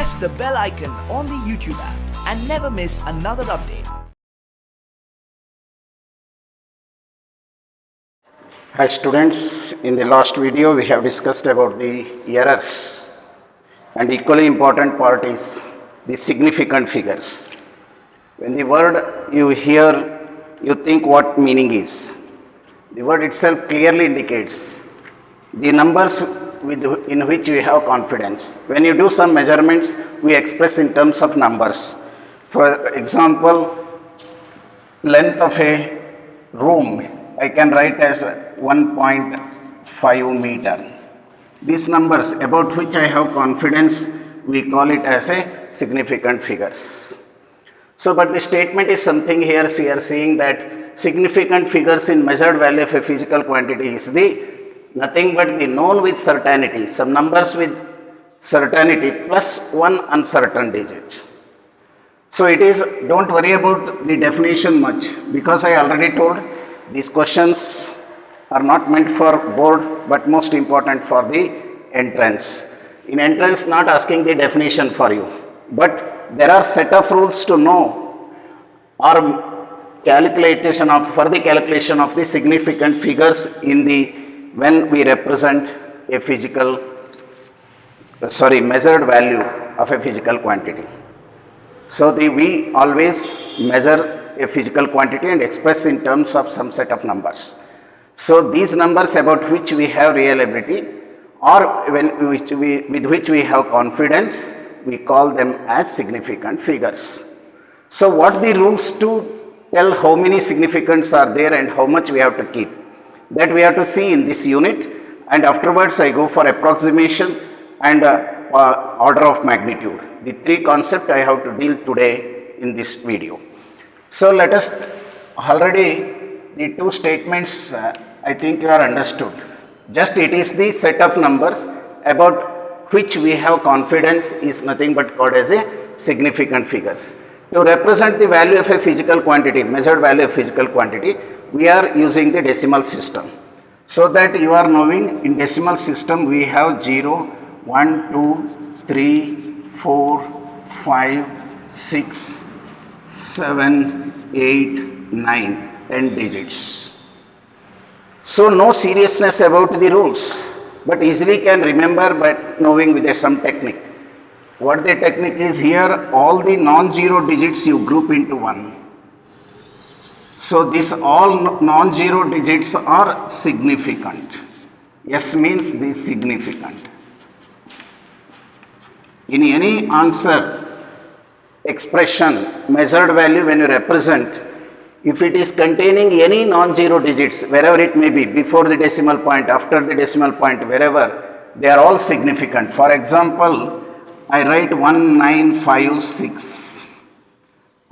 press the bell icon on the YouTube app and never miss another update. Hi students, in the last video we have discussed about the errors, and equally important part is the significant figures. When the word you hear, you think what meaning is. The word itself clearly indicates the numbers in which we have confidence. When you do some measurements, we express in terms of numbers. For example, length of a room, I can write as 1.5 meter. These numbers about which I have confidence, we call it as a significant figures. So, but the statement is something here, we are saying that significant figures in measured value of a physical quantity is nothing but the known with certainty, some numbers with certainty plus one uncertain digit. So it is, don't worry about the definition much, because I already told these questions are not meant for board but most important for the entrance. In entrance, not asking the definition for you, but there are set of rules to know or calculation of, for the calculation of the significant figures in the when we represent a measured value of a physical quantity. So we always measure a physical quantity and express in terms of some set of numbers. So these numbers about which we have reliability or with which we have confidence, we call them as significant figures. So what the rules to tell how many significants are there and how much we have to keep, that we have to see in this unit, and afterwards I go for approximation and order of magnitude. The three concepts I have to deal today in this video. So let us, already the two statements I think you are understood. Just it is the set of numbers about which we have confidence is nothing but called as a significant figures. To represent the value of a physical quantity, measured value of physical quantity, we are using the decimal system. So that you are knowing, in decimal system we have 0, 1, 2, 3, 4, 5, 6, 7, 8, 9, 10 digits. So no seriousness about the rules, but easily can remember by knowing with some technique. What the technique is here, all the non-zero digits you group into one. So this all non-zero digits are significant. S means the significant. In any answer, expression, measured value when you represent, if it is containing any non-zero digits, wherever it may be, before the decimal point, after the decimal point, wherever, they are all significant. For example, I write 1956.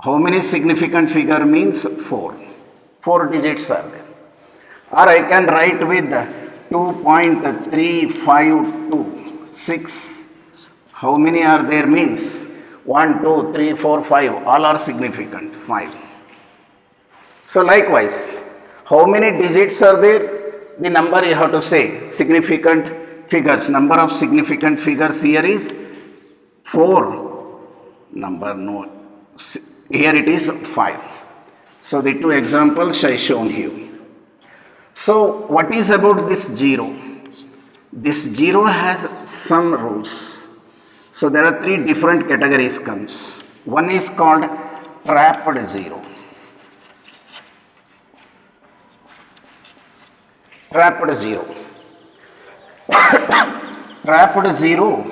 How many significant figure means 4. 4 digits are there. Or I can write with 2.3526. How many are there means 1, 2, 3, 4, 5. All are significant. 5. So likewise, how many digits are there? The number you have to say. Significant figures. Number of significant figures here is 4. Number no. Here it is 5. So the two examples I shown here. So what is about this 0? This 0 has some rules. So there are 3 different categories comes. One is called trapped 0. Trapped 0. Trapped 0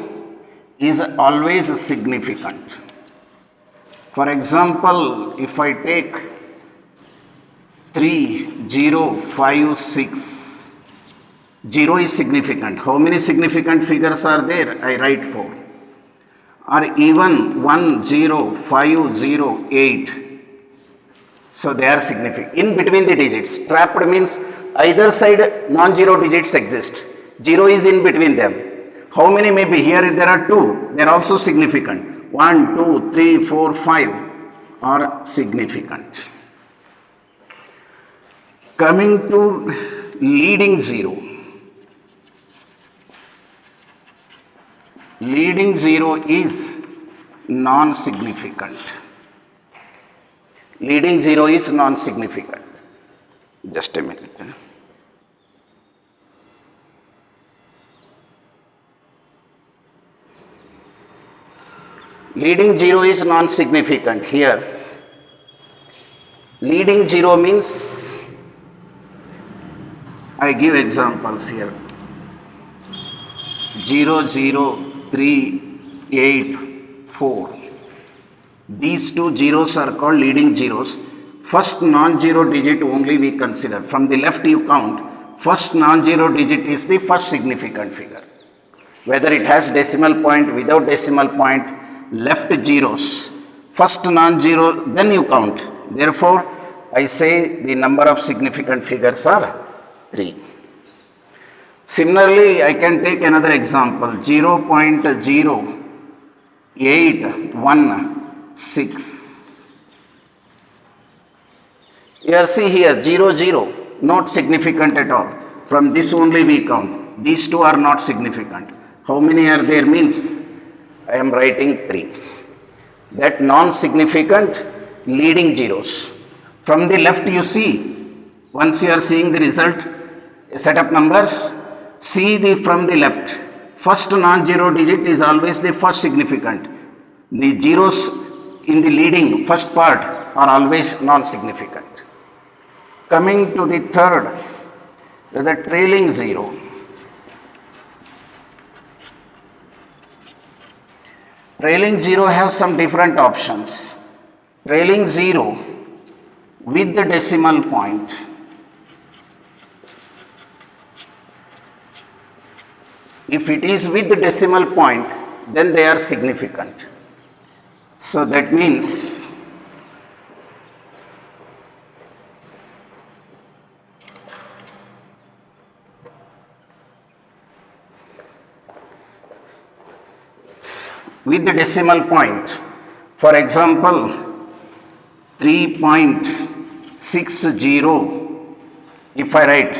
is always significant. For example, if I take 3056, 0 is significant. How many significant figures are there? I write 4. Or even 10508. So they are significant. In between the digits. Trapped means either side non-zero digits exist. 0 is in between them. How many may be? Here there are 2. They are also significant. 1, 2, 3, 4, 5 are significant. Coming to leading 0. Leading 0 is non-significant. Leading zero is non-significant. Just a minute. Leading zero is non-significant here. Leading zero means, I give examples here. 0, 0, 3, 8, 4. These two zeros are called leading zeros. First non-zero digit only we consider. From the left you count. First non-zero digit is the first significant figure. Whether it has decimal point, without decimal point, left zeros. First non-zero, then you count. Therefore, I say the number of significant figures are 3. Similarly, I can take another example, 0.0816. Here, see here, 0, 0, not significant at all. From this only we count. These two are not significant. How many are there means? I am writing 3. That non-significant leading zeros. From the left you see, once you are seeing the result, a set of numbers, see from the left. First non-zero digit is always the first significant. The zeros in the leading first part are always non-significant. Coming to the third, the trailing zero. Trailing zero have some different options. Trailing zero with the decimal point. If it is with the decimal point, then they are significant. So that means with the decimal point, for example, 3.60, if I write,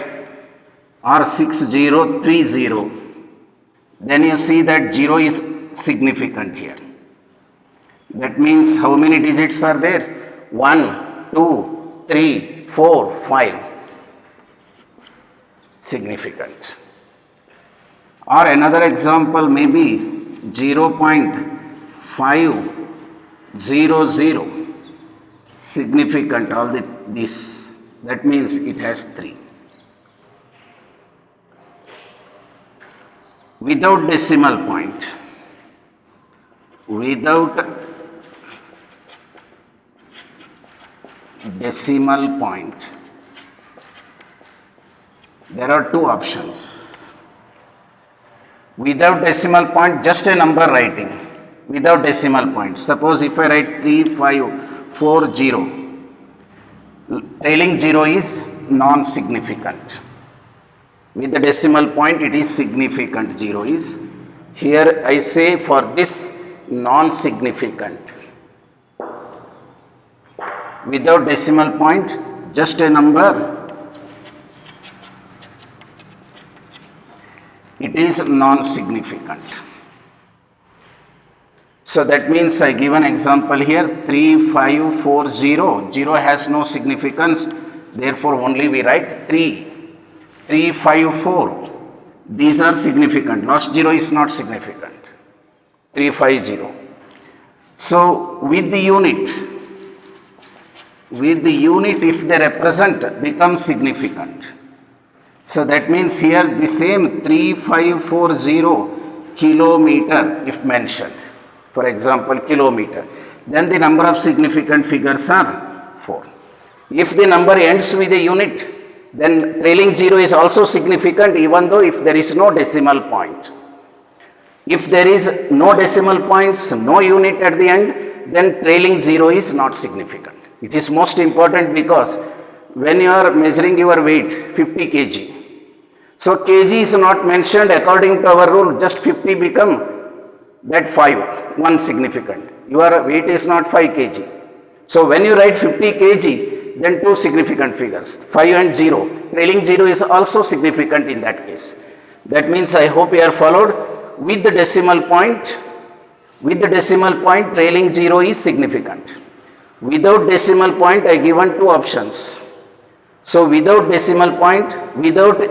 or 6030, then you see that 0 is significant here. That means how many digits are there? 1, 2, 3, 4, 5. Significant. Or another example may be 0.500. Significant, all this. That means it has 3. Without decimal point. Without decimal point. There are two options. Without decimal point, just a number writing. Without decimal point. Suppose if I write 3540, trailing 0 is non-significant. With the decimal point, it is significant. 0 is. Here I say for this non-significant. Without decimal point, just a number. It is non-significant. So that means I give an example here, 3540, 0 has no significance, therefore only we write 3. 354, these are significant, last 0 is not significant. 350. So with the unit if they represent becomes significant. So that means here the same 3540 kilometer if mentioned, for example kilometer, then the number of significant figures are 4. If the number ends with a unit, then trailing 0 is also significant even though if there is no decimal point. If there is no decimal points, no unit at the end, then trailing 0 is not significant. It is most important because when you are measuring your weight, 50 kg. So kg is not mentioned according to our rule, just 50 become that 5, 1 significant. Your weight is not 5 kg. So when you write 50 kg, then 2 significant figures, 5 and 0. Trailing 0 is also significant in that case. That means I hope you are followed. With the decimal point, With the decimal point, trailing 0 is significant. Without decimal point, I given two options. So without decimal point, without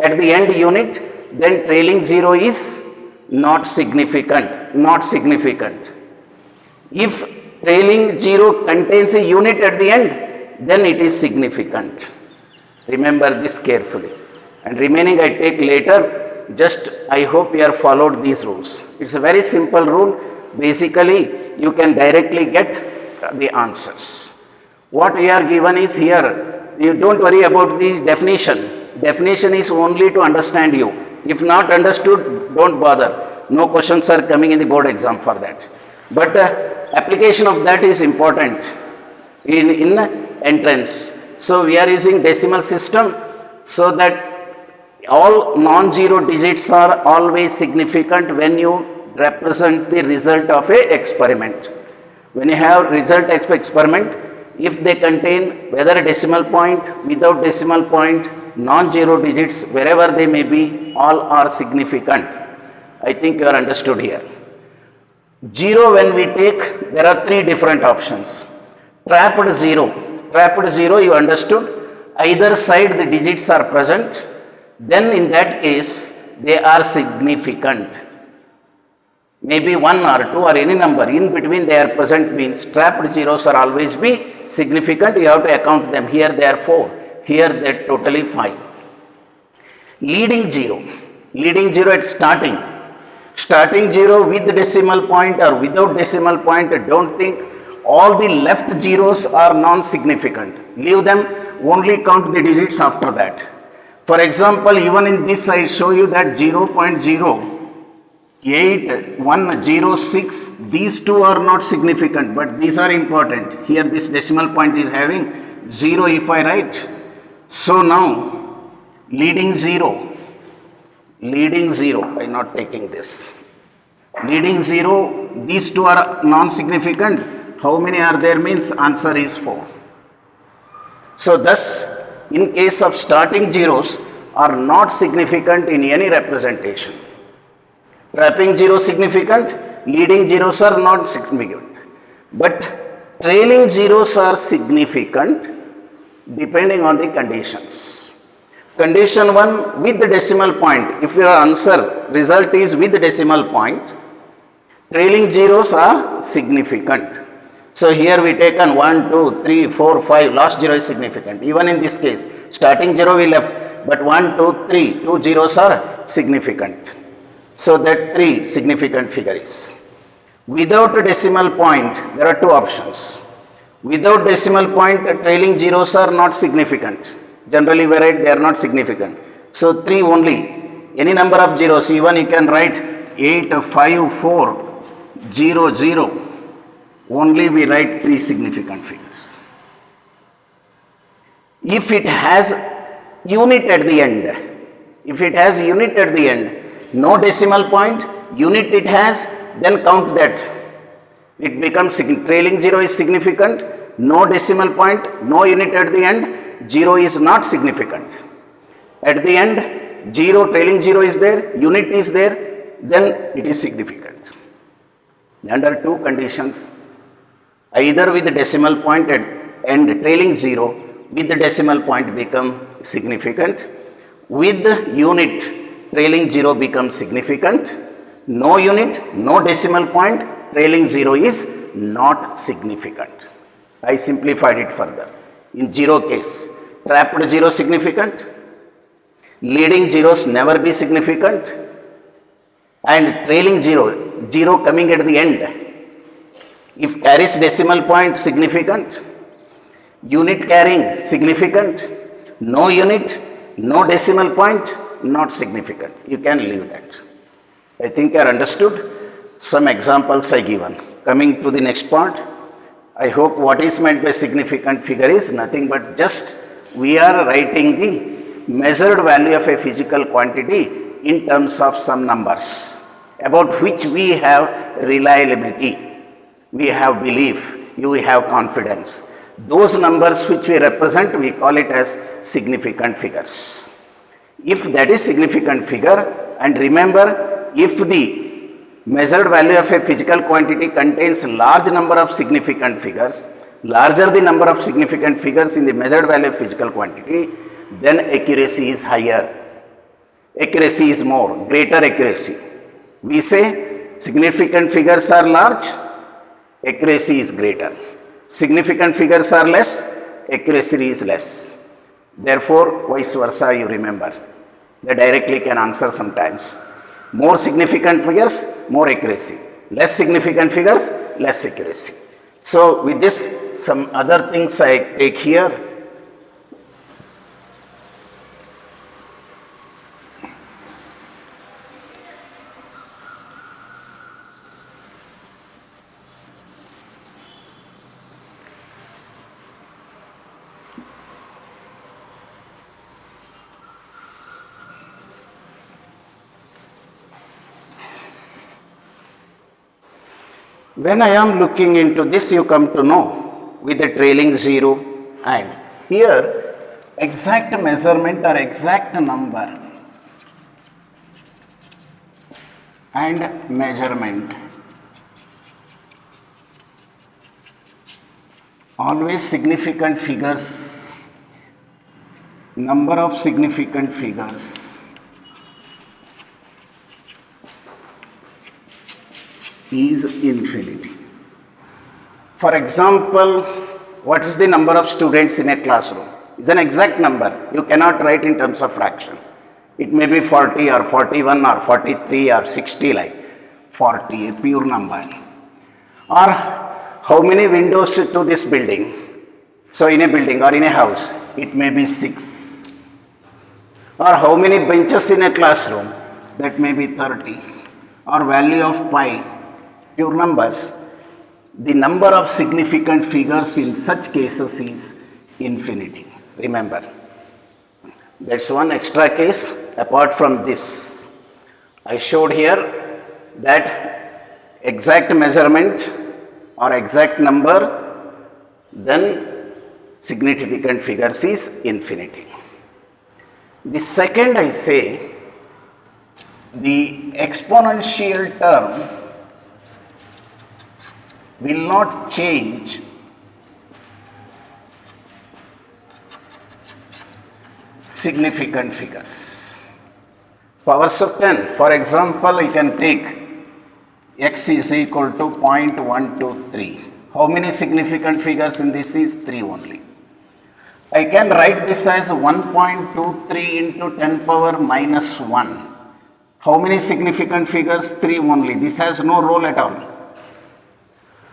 at the end unit, then trailing 0 is not significant, not significant. If trailing 0 contains a unit at the end, then it is significant. Remember this carefully. And remaining I take later, just I hope you have followed these rules. It's a very simple rule. Basically, you can directly get the answers. What we are given is here, you don't worry about the definition. Definition is only to understand you. If not understood, don't bother. No questions are coming in the board exam for that. But application of that is important in entrance. So we are using decimal system so that all non-zero digits are always significant when you represent the result of a experiment. When you have result experiment, if they contain whether a decimal point, without decimal point, non-zero digits, wherever they may be, all are significant. I think you are understood here. 0 when we take, there are three different options. Trapped 0. Trapped 0 you understood. Either side the digits are present, then in that case they are significant. Maybe 1 or 2 or any number in between they are present means trapped zeros are always be significant. You have to account them. Here they are 4. Here they are totally 5. Leading 0. Leading 0 at starting. Starting 0 with decimal point or without decimal point, don't think all the left zeros are non-significant. Leave them, only count the digits after that. For example, even in this I show you that 0.08106, these two are not significant, but these are important. Here this decimal point is having 0 if I write. So now, leading 0, I'm not taking this. Leading 0, these two are non-significant. How many are there means answer is 4. So thus, in case of starting zeros are not significant in any representation. Trapping 0 significant, leading zeros are not significant. But trailing zeros are significant depending on the conditions. Condition 1 with the decimal point. If your answer result is with the decimal point, trailing zeros are significant. So here we taken 1, 2, 3, 4, 5, last 0 is significant. Even in this case, starting 0 we left, but 1, 2, 3, 2 zeros are significant. So that 3 significant figure is. Without a decimal point, there are two options. Without decimal point, trailing zeros are not significant. Generally we write they are not significant. So 3 only. Any number of zeros, even you can write 8, 5, 4, 0, 0. Only we write 3 significant figures. If it has unit at the end, no decimal point, unit it has, then count that. It becomes trailing 0 is significant, no decimal point, no unit at the end, 0 is not significant. At the end, 0, trailing 0 is there, unit is there, then it is significant. Under two conditions, either with the decimal point at end trailing 0, with the decimal point become significant, with the unit trailing 0 becomes significant, no unit, no decimal point, trailing 0 is not significant. I simplified it further. In 0 case, trapped 0 significant, leading zeros never be significant, and trailing 0, 0 coming at the end. If carries decimal point, significant. Unit carrying, significant. No unit, no decimal point, not significant. You can leave that. I think you are understood. Some examples I given. Coming to the next part, I hope what is meant by significant figure is nothing but just we are writing the measured value of a physical quantity in terms of some numbers about which we have reliability. We have belief, you have confidence. Those numbers which we represent, we call it as significant figures. If that is significant figure, and remember, if the Measured value of a physical quantity contains large number of significant figures. Larger the number of significant figures in the measured value of physical quantity, then accuracy is higher. Accuracy is more, greater accuracy. We say significant figures are large, accuracy is greater. Significant figures are less, accuracy is less. Therefore, vice versa, you remember. They directly can answer sometimes. More significant figures, more accuracy. Less significant figures, less accuracy. So, with this, some other things I take here. When I am looking into this, you come to know with a trailing 0 and here exact measurement or exact number and measurement. Always significant figures, number of significant figures. Is infinity. For example, what is the number of students in a classroom? Is an exact number. You cannot write in terms of fraction. It may be 40 or 41 or 43 or 60, like 40, a pure number. Or how many windows to this building? So in a building or in a house, it may be 6. Or how many benches in a classroom? That may be 30. Or value of pi. Pure numbers, the number of significant figures in such cases is infinity. Remember, that's one extra case apart from this. I showed here that exact measurement or exact number, then significant figures is infinity. The second, I say, the exponential term will not change significant figures. Powers of 10, for example, you can take x is equal to 0.123. How many significant figures in this is 3 only. I can write this as 1.23 into 10 power minus 1. How many significant figures? 3 only. This has no role at all.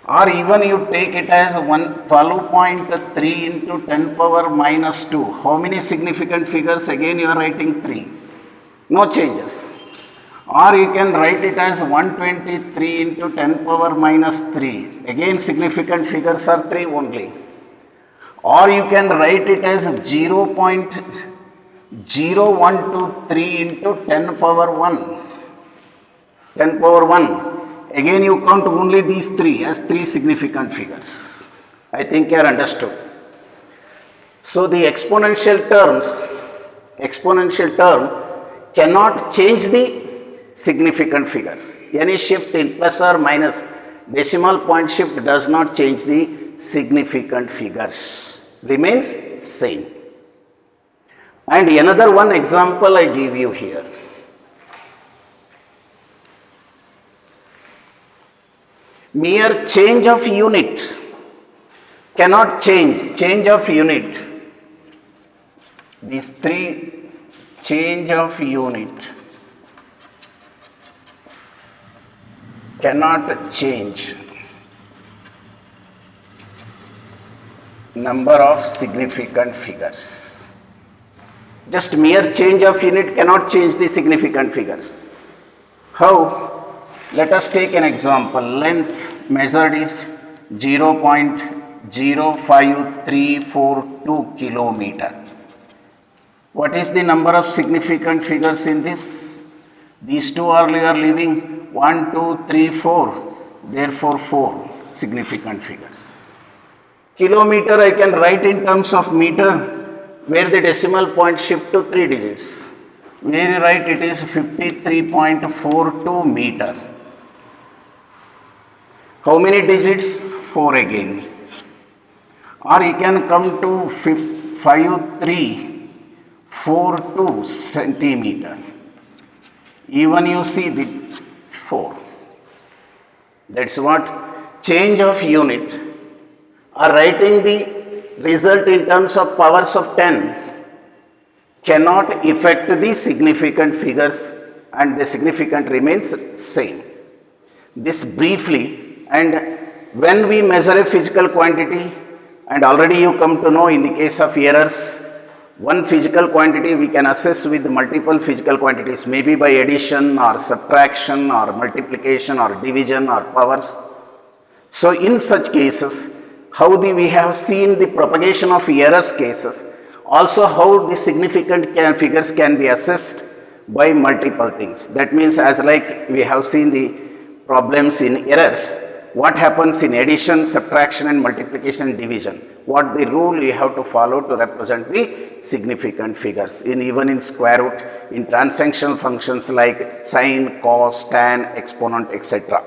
Or even you take it as 12.3 into 10 power minus 2. How many significant figures? Again you are writing 3. No changes. Or you can write it as 123 into 10 power minus 3. Again significant figures are 3 only. Or you can write it as 0.0123 into 10 power 1. 10 power 1. Again you count only these 3 as 3 significant figures. I think you are understood. So the exponential term cannot change the significant figures. Any shift in plus or minus decimal point shift does not change the significant figures. Remains same. And another one example I give you here. Mere change of unit cannot change of unit. These 3 change of unit cannot change number of significant figures. Just mere change of unit cannot change the significant figures. How? Let us take an example. Length measured is 0.05342 kilometer. What is the number of significant figures in this? These two are leaving 1, 2, 3, 4. Therefore, 4 significant figures. Kilometer I can write in terms of meter, where the decimal point shift to 3 digits. Where you write it is 53.42 meter. How many digits? 4 again. Or you can come to 5342 centimeter. Even you see the 4. That's what change of unit or writing the result in terms of powers of 10 cannot affect the significant figures and the significant remains same. This briefly, and when we measure a physical quantity, and already you come to know in the case of errors, one physical quantity we can assess with multiple physical quantities, maybe by addition or subtraction or multiplication or division or powers. So in such cases, how we have seen the propagation of errors cases, also how the significant figures can be assessed by multiple things. That means as like we have seen the problems in errors, what happens in addition, subtraction and multiplication and division, what the rule you have to follow to represent the significant figures, in even in square root, in transactional functions like sine, cos, tan, exponent, etc.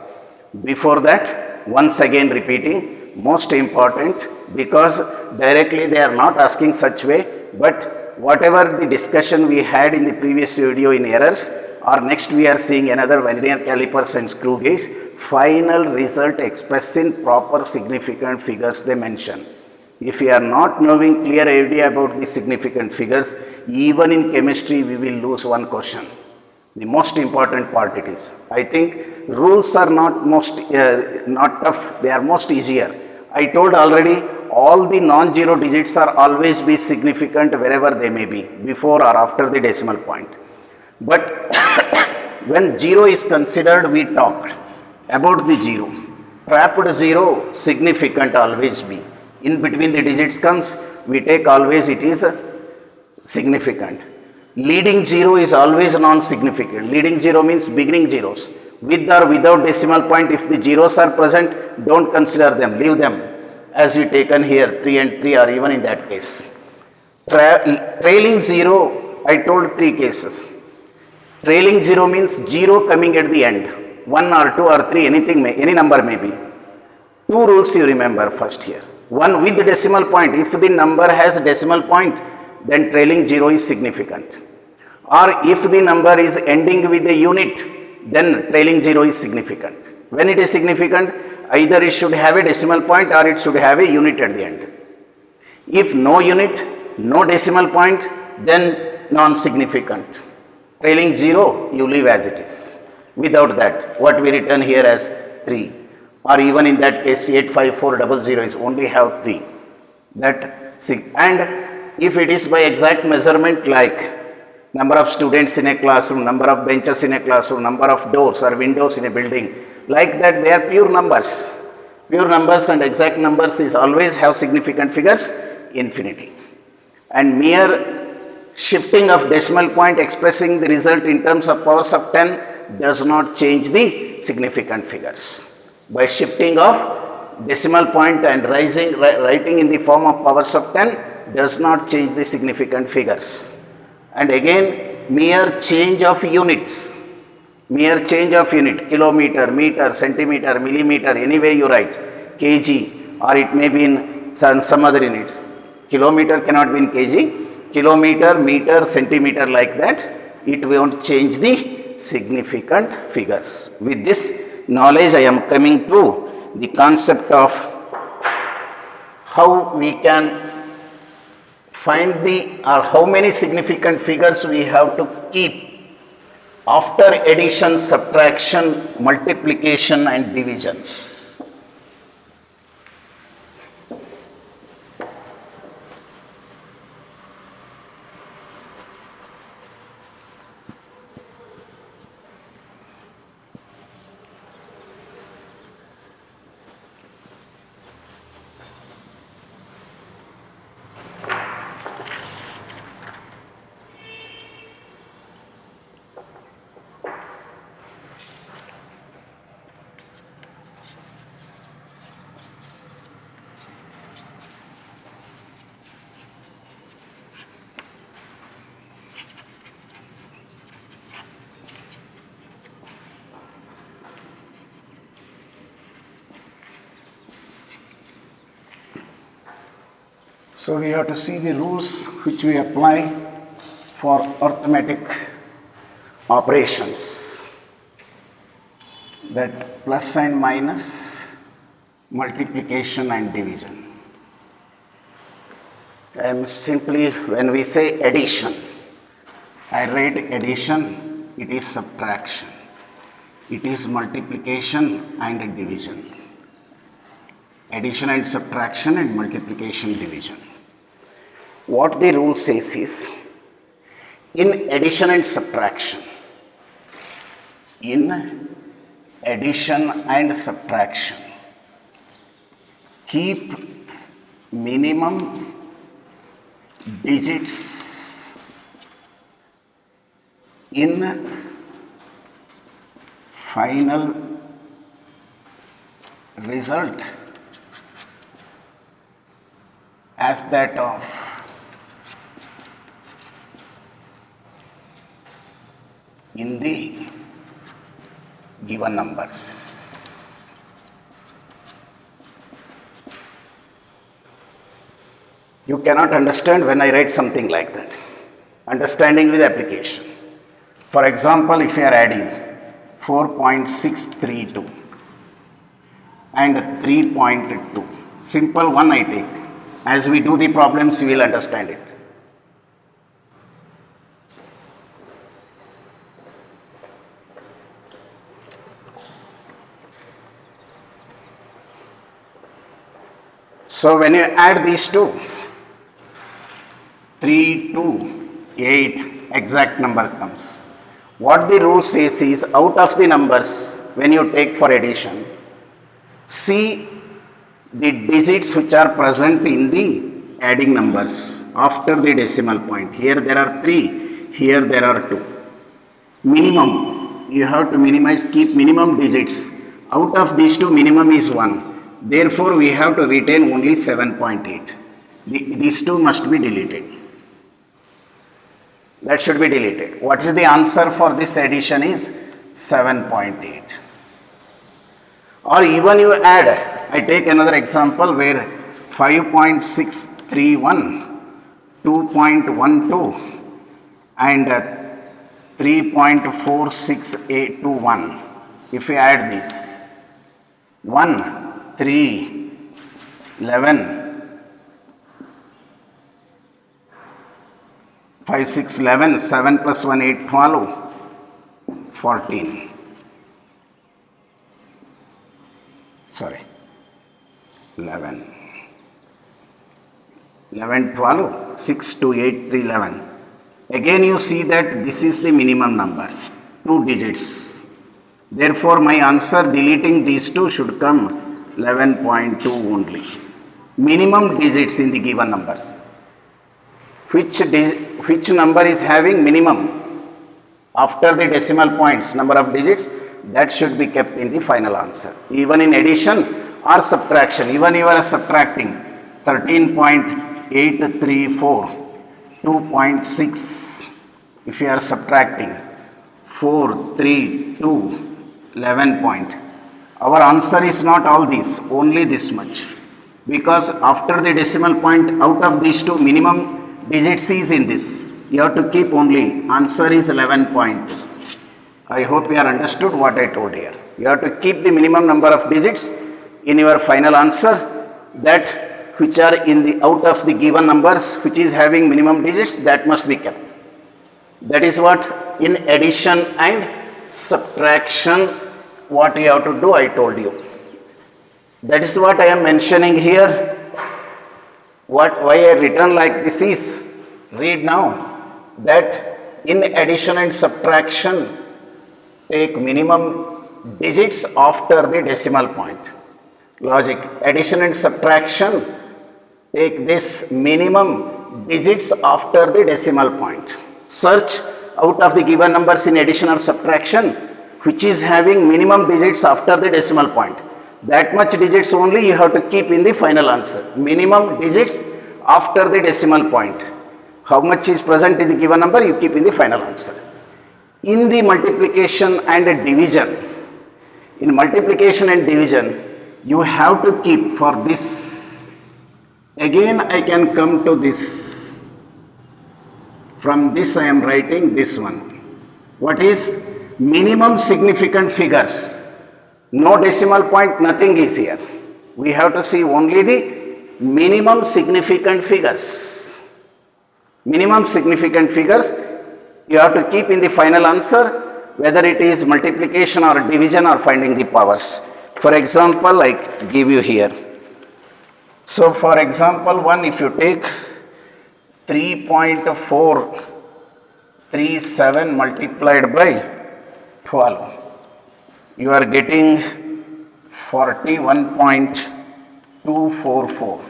Before that, once again repeating, most important, because directly they are not asking such way, but whatever the discussion we had in the previous video in errors, or next we are seeing another vernier calipers and screw gauge, final result expressed in proper significant figures they mention. If we are not knowing clear idea about the significant figures, even in chemistry we will lose one question. The most important part it is. I think rules are not tough, they are most easier. I told already, all the non-zero digits are always be significant wherever they may be, before or after the decimal point. But when 0 is considered, we talked about the 0. Trapped 0, significant always be. In between the digits comes, we take always it is significant. Leading 0 is always non-significant. Leading 0 means beginning zeros. With or without decimal point, if the zeros are present, don't consider them, leave them. As we taken here, 3 and 3 or even in that case. Trailing 0, I told 3 cases. Trailing 0 means 0 coming at the end. 1 or 2 or 3, anything any number may be. 2 rules you remember first here. One with the decimal point. If the number has a decimal point, then trailing 0 is significant. Or if the number is ending with a unit, then trailing 0 is significant. When it is significant, either it should have a decimal point or it should have a unit at the end. If no unit, no decimal point, then non-significant. Trailing 0, you leave as it is. Without that, what we written here as 3, or even in that case 85400 is only have 3. And if it is by exact measurement like number of students in a classroom, number of benches in a classroom, number of doors or windows in a building, like that they are pure numbers. Pure numbers and exact numbers is always have significant figures, infinity. And mere shifting of decimal point expressing the result in terms of powers of 10 does not change the significant figures. By shifting of decimal point and writing in the form of powers of 10 does not change the significant figures. And again, mere change of units, kilometer, meter, centimeter, millimeter, any way you write, kg, or it may be in some other units. Kilometer cannot be in kg, kilometer, meter, centimeter, like that, it won't change the significant figures. With this knowledge, I am coming to the concept of how we can find how many significant figures we have to keep after addition, subtraction, multiplication and divisions. So we have to see the rules which we apply for arithmetic operations, that plus and minus, multiplication and division. I am simply, when we say addition, I write addition, it is subtraction, it is multiplication and division. Addition and subtraction and multiplication, division. What the rule says is, in addition and subtraction, keep minimum digits in final result as that of in the given numbers. You cannot understand when I write something like that. Understanding with application. For example, if you are adding 4.632 and 3.2, simple one I take. As we do the problems, you will understand it. So when you add these two, 3, 2, 8, exact number comes. What the rule says is, out of the numbers, when you take for addition, see the digits which are present in the adding numbers after the decimal point. Here there are 3, here there are 2. Minimum, you have to minimize, keep minimum digits. Out of these two, minimum is 1. Therefore, we have to retain only 7.8. These two must be deleted. That should be deleted. What is the answer for this addition is 7.8. Or even you add, I take another example where 5.631, 2.12 and 3.46821. If we add this, 1, 3, 11, 5, 6, 11, 7 plus 1, 8, 12, 14. Sorry, 11. 11, 12, 6, 2, 8, 3, 11. Again you see that this is the minimum number, 2 digits. Therefore, my answer deleting these two should come 11.2 only. Minimum digits in the given numbers. Which number is having minimum after the decimal points, number of digits, that should be kept in the final answer. Even in addition or subtraction, even you are subtracting 13.834, 2.6, if you are subtracting 4, 3, 2, 11 point. Our answer is not all this, only this much. Because after the decimal point, out of these two, minimum digits is in this. You have to keep only, answer is 11.2. I hope you are understood what I told here. You have to keep the minimum number of digits in your final answer, that which are in the out of the given numbers, which is having minimum digits, that must be kept. That is what in addition and subtraction, what you have to do, I told you. That is what I am mentioning here. Why I written like this is, read now, that in addition and subtraction, take minimum digits after the decimal point. Logic, addition and subtraction, take this minimum digits after the decimal point. Search out of the given numbers in addition or subtraction, which is having minimum digits after the decimal point. That much digits only you have to keep in the final answer. Minimum digits after the decimal point. How much is present in the given number, you keep in the final answer. In the multiplication and division, you have to keep for this Again I can come to this. From this I am writing this one. What is minimum significant figures? No decimal point, nothing is here. We have to see only the minimum significant figures. Minimum significant figures you have to keep in the final answer, whether it is multiplication or division or finding the powers. For example, I give you here. So for example, one, if you take 3.437 multiplied by 12, you are getting 41.244,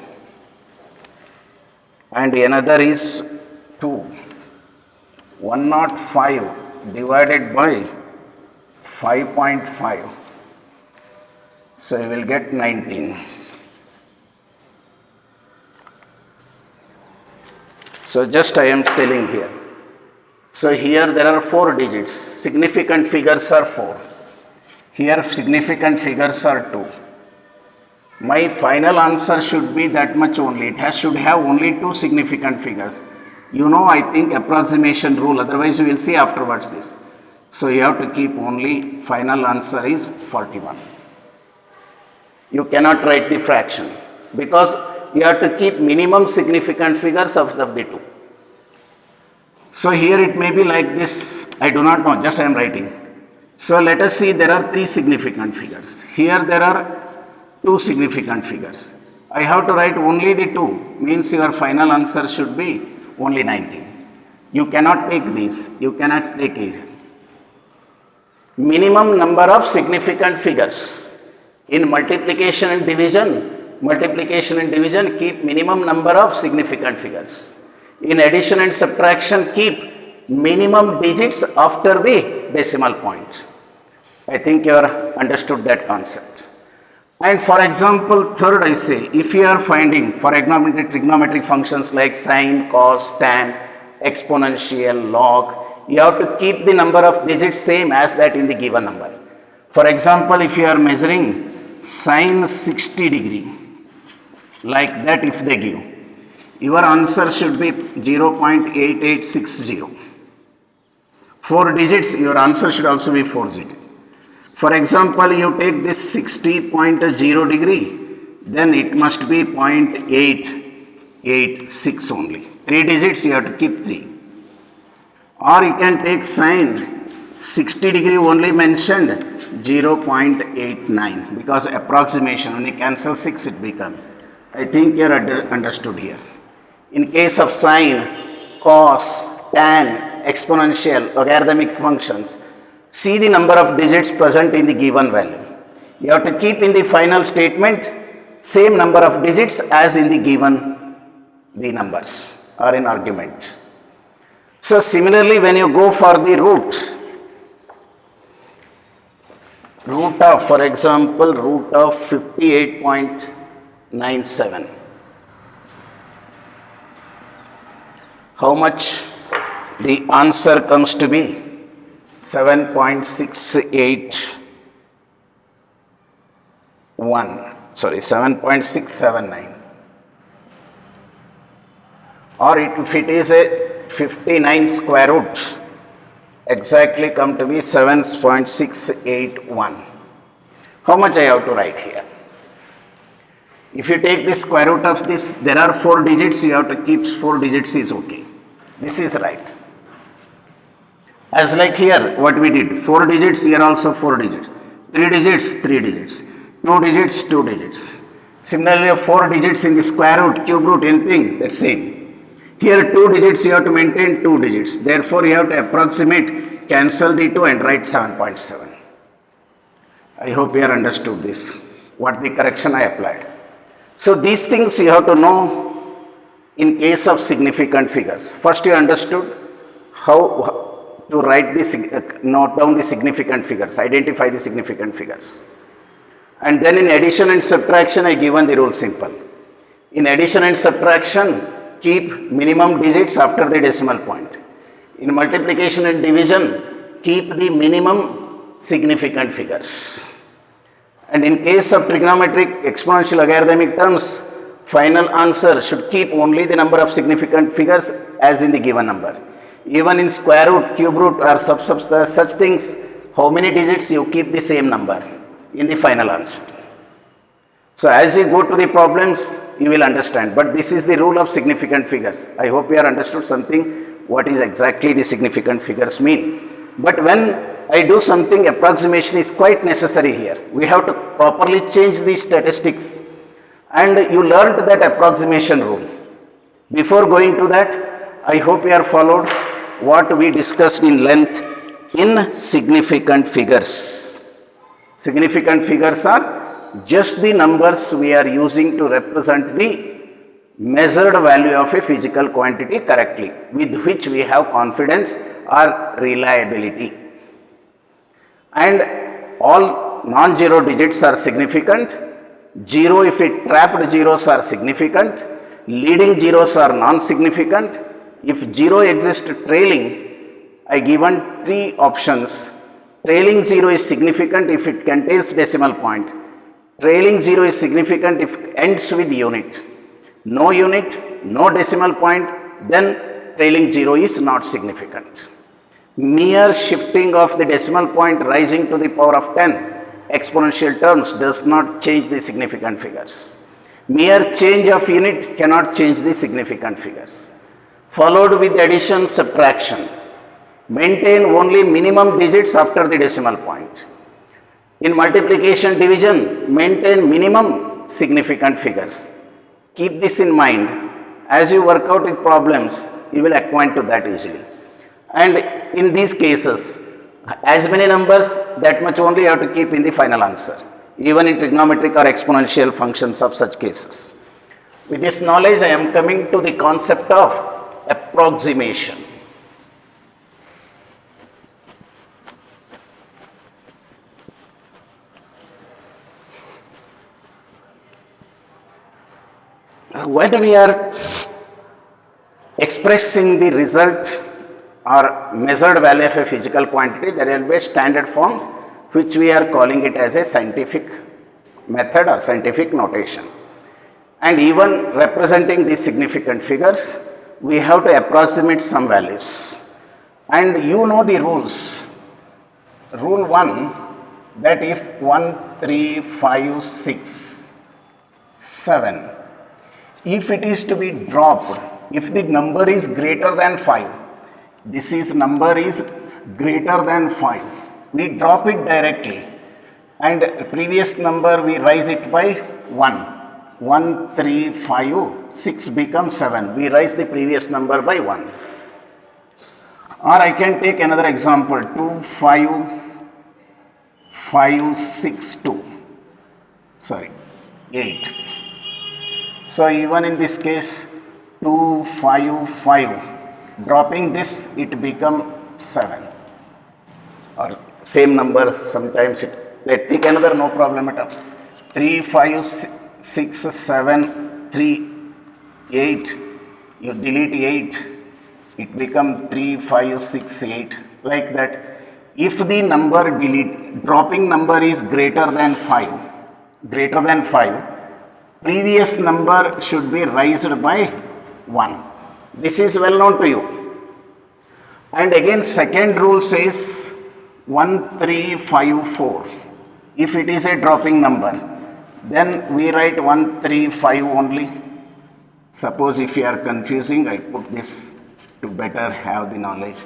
and another is 2. 105 divided by 5.5, so you will get 19. So just I am telling here. So here there are 4 digits, significant figures are 4. Here significant figures are 2. My final answer should be that much only. It should have only 2 significant figures. You know, I think approximation rule, otherwise you will see afterwards this. So you have to keep only final answer is 41. You cannot write the fraction because you have to keep minimum significant figures of the 2. So here it may be like this, I do not know, just I am writing. So let us see, there are 3 significant figures. Here there are 2 significant figures. I have to write only the 2, means your final answer should be only 19. You cannot take these, you cannot take it. Minimum number of significant figures. In multiplication and division keep minimum number of significant figures. In addition and subtraction keep minimum digits after the decimal point. I think you are understood that concept. And for example, third I say, if you are finding for trigonometric functions like sine, cos, tan, exponential, log, you have to keep the number of digits same as that in the given number. For example, if you are measuring sine 60 degree, like that if they give, your answer should be 0.8860. 4 digits, your answer should also be 4 digits. For example, you take this 60.0 degree, then it must be 0.886 only. 3 digits you have to keep 3. Or you can take sine 60 degree only mentioned 0.89 because approximation, when you cancel 6 it becomes. I think you are understood here. In case of sine, cos, tan, exponential, logarithmic functions, see the number of digits present in the given value. You have to keep in the final statement same number of digits as in the given the numbers or in argument. So similarly, when you go for the root of, for example, root of 58.97, how much the answer comes to be? 7.679. Or if it is a 59 square root, exactly come to be 7.681. How much I have to write here? If you take the square root of this, there are 4 digits, you have to keep 4 digits is okay. This is right. As like here, what we did, 4 digits, here also 4 digits. 3 digits, 3 digits. 2 digits, 2 digits. Similarly, 4 digits in the square root, cube root, anything, that's same. Here 2 digits, you have to maintain 2 digits. Therefore, you have to approximate, cancel the 2 and write 7.7. I hope you are understood this, what the correction I applied. So these things you have to know in case of significant figures. First you understood how to write this, note down the significant figures, identify the significant figures. And then in addition and subtraction, I given the rule simple. In addition and subtraction, keep minimum digits after the decimal point. In multiplication and division, keep the minimum significant figures. And in case of trigonometric, exponential, logarithmic terms, final answer should keep only the number of significant figures as in the given number. Even in square root, cube root or such things, how many digits you keep the same number in the final answer. So as you go to the problems, you will understand. But this is the rule of significant figures. I hope you are understood something what is exactly the significant figures mean. But when I do something, approximation is quite necessary here. We have to properly change the statistics. And you learned that approximation rule. Before going to that, I hope you are followed what we discussed in length in significant figures. Significant figures are just the numbers we are using to represent the measured value of a physical quantity correctly, with which we have confidence or reliability. And all non-zero digits are significant. Zero, if it trapped zeros are significant. Leading zeros are non-significant. If zero exists trailing, I given three options. Trailing zero is significant if it contains decimal point. Trailing zero is significant if it ends with unit. No unit, no decimal point, then trailing zero is not significant. Mere shifting of the decimal point rising to the power of 10 exponential terms does not change the significant figures. Mere change of unit cannot change the significant figures. Followed with addition, subtraction. Maintain only minimum digits after the decimal point. In multiplication, division, maintain minimum significant figures. Keep this in mind. As you work out with problems, you will acquaint to that easily. And in these cases, as many numbers, that much only you have to keep in the final answer, even in trigonometric or exponential functions of such cases. With this knowledge, I am coming to the concept of approximation. When we are expressing the result or measured value of a physical quantity, there will be standard forms which we are calling it as a scientific method or scientific notation. And even representing these significant figures, we have to approximate some values. And you know the rules. Rule 1, that if 1, 3, 5, 6, 7, if it is to be dropped, if the number is greater than 5, this is number is greater than 5, we drop it directly, and previous number we rise it by 1. 1, 3, 5, 6 becomes 7. We rise the previous number by 1. Or I can take another example, 2, 5, 5, 6, 2. Sorry, 8. So even in this case, 2, 5, 5, dropping this, it become 7. Or same number, sometimes it, let's take another, no problem at all. 3, 5, 6, 7, 3, 8, you delete 8, it become 3, 5, 6, 8, like that. If the number dropping number is greater than 5, previous number should be raised by 1. This is well known to you. And again, second rule says 1, 3, 5, 4. If it is a dropping number, then we write 1, 3, 5 only. Suppose if you are confusing, I put this to better have the knowledge.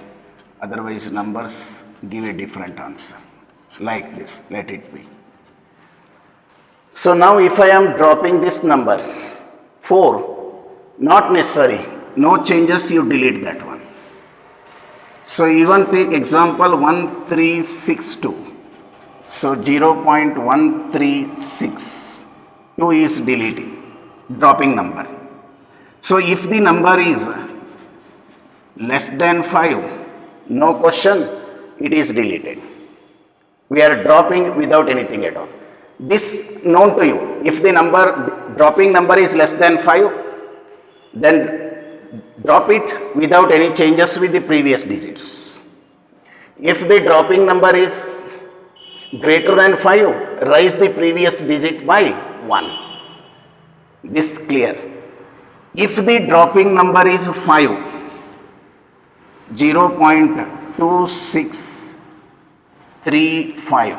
Otherwise, numbers give a different answer. Like this, let it be. So now if I am dropping this number, 4, not necessary, no changes, you delete that one. So even take example 1362. So 0.136, 2 is deleting, dropping number. So if the number is less than 5, no question, it is deleted. We are dropping without anything at all. This known to you. If the dropping number is less than 5, then drop it without any changes with the previous digits. If the dropping number is greater than 5, raise the previous digit by 1. This clear. If the dropping number is 5, 0.2635,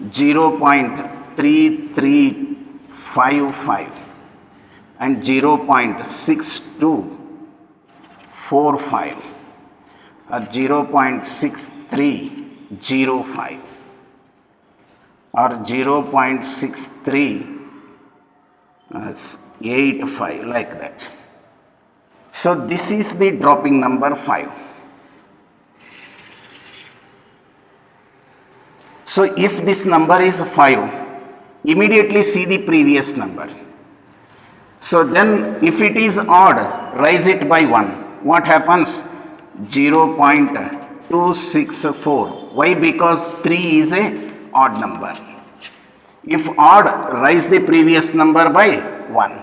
0.3355 and 0.6245 or 0.6305 or 0.6385, like that. So this is the dropping number 5. So if this number is 5, immediately see the previous number. So then if it is odd, raise it by 1. What happens? 0.264. Why? Because 3 is a odd number. If odd, raise the previous number by 1.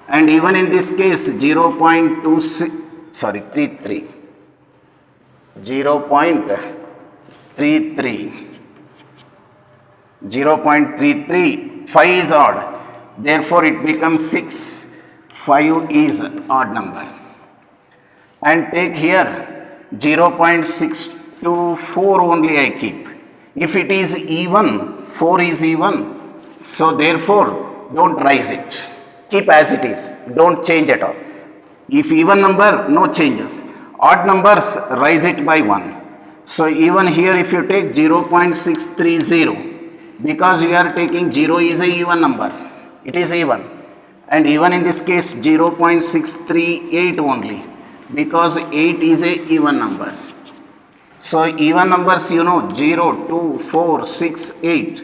And even in this case 0.33, 5 is odd, therefore it becomes 6, 5 is odd number. And take here 0.624 only I keep. If it is even, 4 is even, so therefore don't raise it. Keep as it is, don't change at all. If even number, no changes. Odd numbers, raise it by 1. So even here if you take 0.630, because we are taking 0 is a even number, it is even. And even in this case 0.638 only, because 8 is a even number. So even numbers, 0, 2, 4, 6, 8.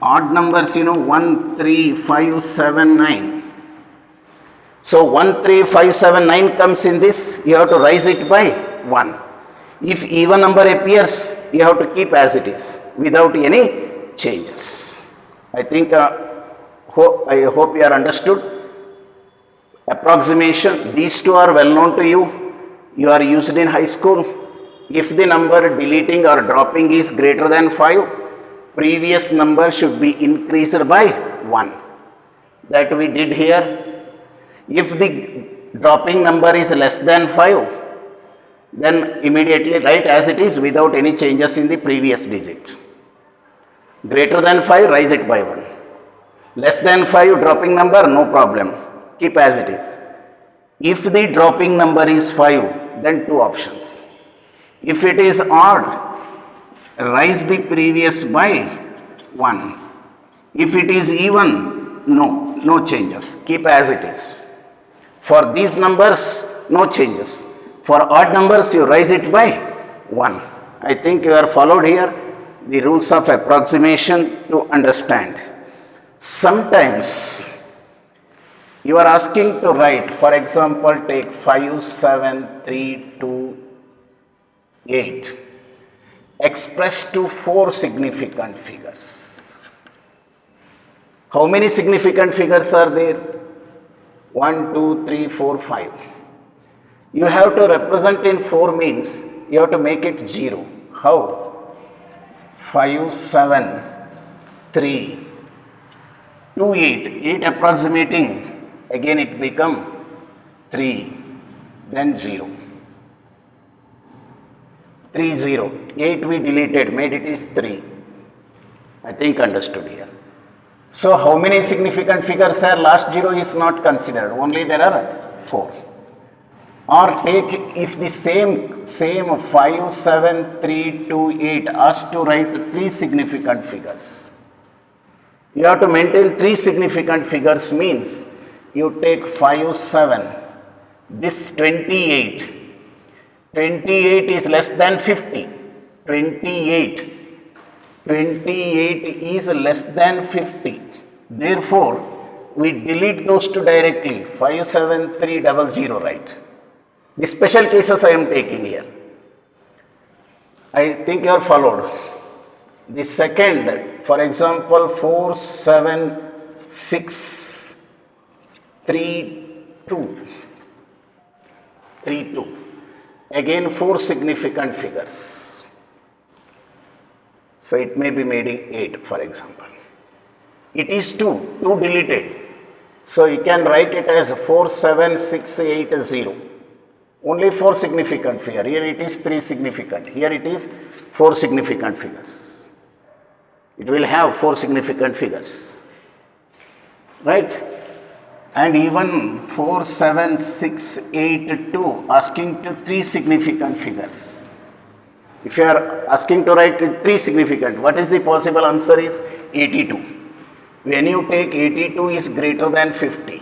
Odd numbers, 1, 3, 5, 7, 9. So 1, 3, 5, 7, 9 comes in this, you have to raise it by 1. If even number appears, you have to keep as it is without any changes. I think, I hope you are understood. Approximation, these two are well known to you. You are used in high school. If the number deleting or dropping is greater than 5, previous number should be increased by 1. That we did here. If the dropping number is less than 5, then immediately write as it is without any changes in the previous digit. Greater than 5, raise it by 1. Less than 5, dropping number, no problem. Keep as it is. If the dropping number is 5, then 2 options. If it is odd, raise the previous by 1. If it is even, no changes. Keep as it is. For these numbers, no changes. For odd numbers, you raise it by 1. I think you are followed here the rules of approximation to understand. Sometimes you are asking to write, for example, take 5, 7, 3, 2, 8, expressed to 4 significant figures. How many significant figures are there? 1, 2, 3, 4, 5. You have to represent in 4 means you have to make it 0. How? 5, 7, 3, 2, 8. 8 approximating, again it become 3, then 0. 3, 0. 8 we deleted, made it is 3. I think understood here. So how many significant figures are? Last 0 is not considered, only there are 4. Or take, if the same 5, 7, 3, 2, 8 asked to write 3 significant figures. You have to maintain 3 significant figures means you take 5, 7, this 28. 28 is less than 50. 28 is less than 50. Therefore, we delete those two directly. 5, 7, 3, 0, right? The special cases I am taking here. I think you are followed. The second, for example, 4, 7, 6, 3, 2. 3, 2. Again 4 significant figures. So it may be made 8, for example. It is 2, 2 deleted. So you can write it as 47680. Only 4 significant figure. Here it is 3 significant. Here it is 4 significant figures. It will have 4 significant figures. Right? And even 47682 asking to 3 significant figures. If you are asking to write 3 significant, what is the possible answer is 82. When you take 82 is greater than 50.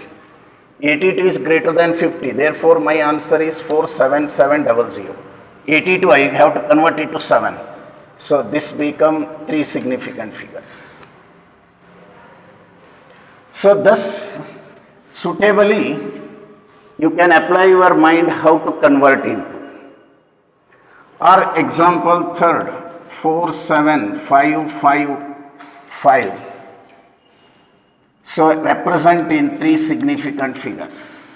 82 is greater than 50. Therefore, my answer is 47700. 82 I have to convert it to 7. So, this become 3 significant figures. So, thus suitably you can apply your mind how to convert into. Or example third, 47555. So, represent in 3 significant figures.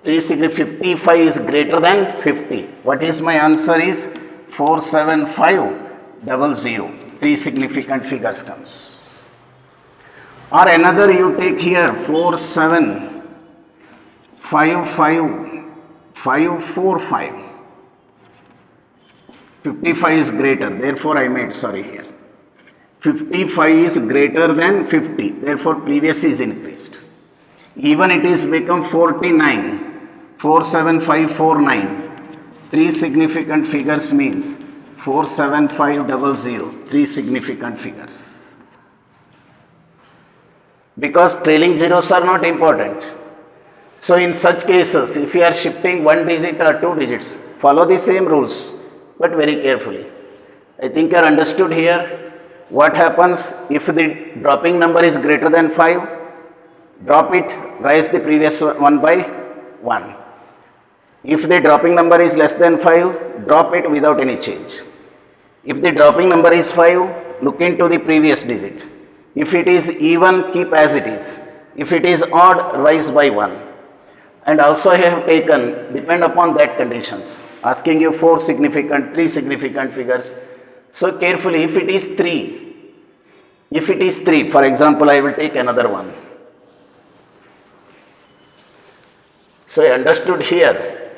55 is greater than 50. What is my answer is 47500. 3 significant figures comes. Or another you take here 4755545. 55 is greater, therefore I made here. 55 is greater than 50, therefore previous is increased. Even it is become 49, 47549. 3 significant figures means 47500, 3 significant figures. Because trailing zeros are not important. So in such cases, if you are shifting 1 digit or 2 digits, follow the same rules, but very carefully. I think you are understood here. What happens if the dropping number is greater than 5? Drop it, rise the previous one by 1. If the dropping number is less than 5, drop it without any change. If the dropping number is 5, look into the previous digit. If it is even, keep as it is. If it is odd, rise by 1. And also I have taken, depend upon that conditions, asking you 4 significant, 3 significant figures. So carefully, if it is 3, for example, I will take another one. So I understood here.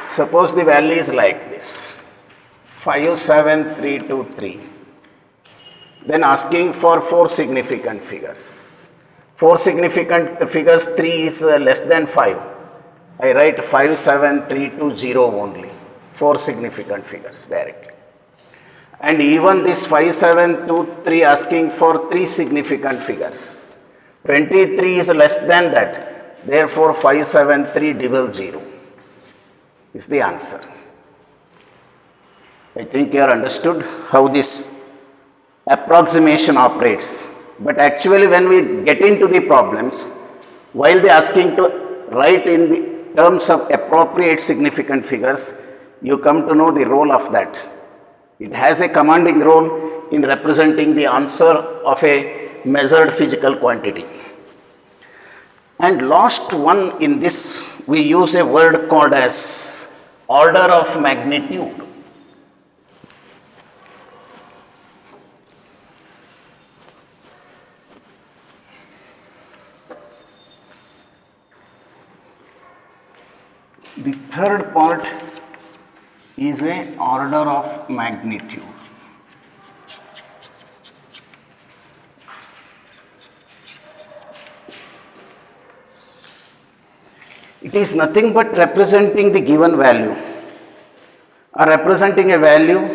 Suppose the value is like this, 57323. Then asking for 4 significant figures. 4 significant figures, 3 is less than 5. I write 57320 only. 4 significant figures directly. And even this 5723 asking for 3 significant figures. 23 is less than that. Therefore, 57300 is the answer. I think you are understood how this approximation operates. But actually when we get into the problems, while they are asking to write in the terms of appropriate significant figures, you come to know the role of that. It has a commanding role in representing the answer of a measured physical quantity. And last one in this, we use a word called as order of magnitude. The third part is a order of magnitude. It is nothing but representing the given value or representing a value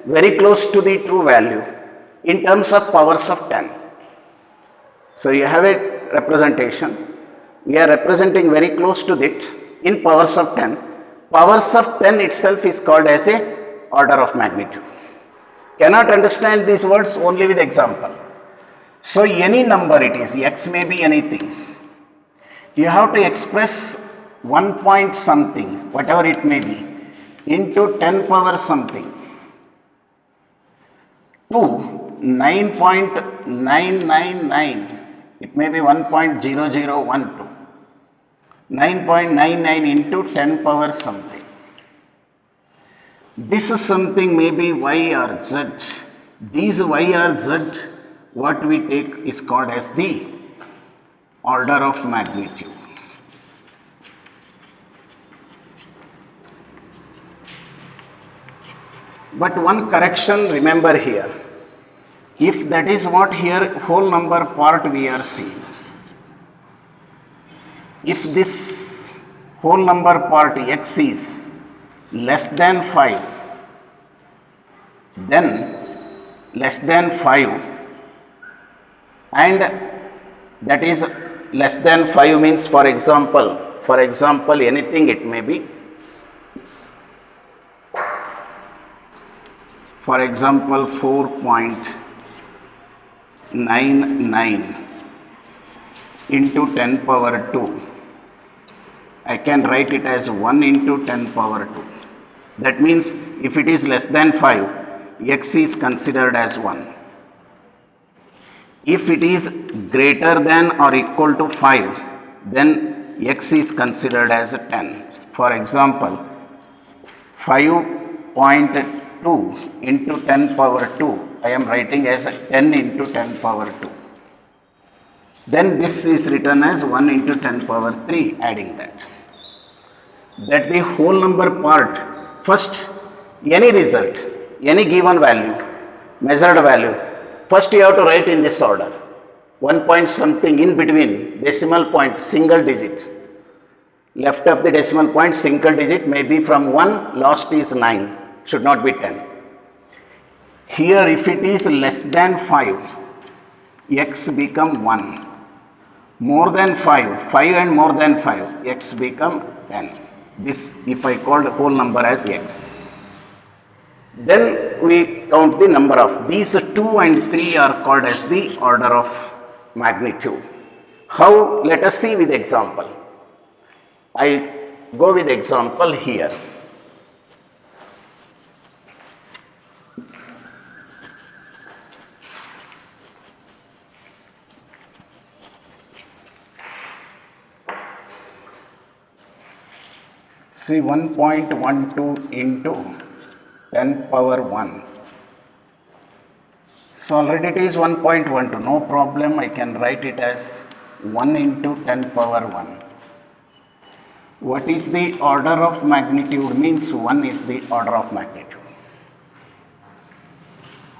very close to the true value in terms of powers of 10. So you have a representation, we are representing very close to it in powers of 10. Powers of 10 itself is called as a order of magnitude. Cannot understand these words only with example. So any number it is, x may be anything. You have to express 1 point something, whatever it may be, into 10 power something to 9.999, it may be 1.0012. 9.99 into 10 power something. This is something maybe y or z These y or z, what we take is called as the order of magnitude. But one correction, remember here, if that is what here whole number part we are seeing, if this whole number part x is less than 5, then less than 5, and that is less than 5 means, for example anything it may be, for example 4.99 into 10 power 2, I can write it as 1 into 10 power 2. That means if it is less than 5, x is considered as 1. If it is greater than or equal to 5, then x is considered as 10. For example, 5.2 into 10 power 2, I am writing as 10 into 10 power 2. Then this is written as 1 into 10 power 3, adding that. That the whole number part, first any result, any given value, measured value, first you have to write in this order. 1 point something in between, decimal point, single digit. Left of the decimal point, single digit may be from 1, last is 9, should not be 10. Here if it is less than 5, x become 1. More than 5, 5 and more than 5, x become 10. This if I call the whole number as x. Then we count the number of these 2 and 3 are called as the order of magnitude. How? Let us see with example. I go with example here. See 1.12 into 10 power 1. So already it is 1.12, no problem, I can write it as 1 into 10 power 1. What is the order of magnitude? Means 1 is the order of magnitude.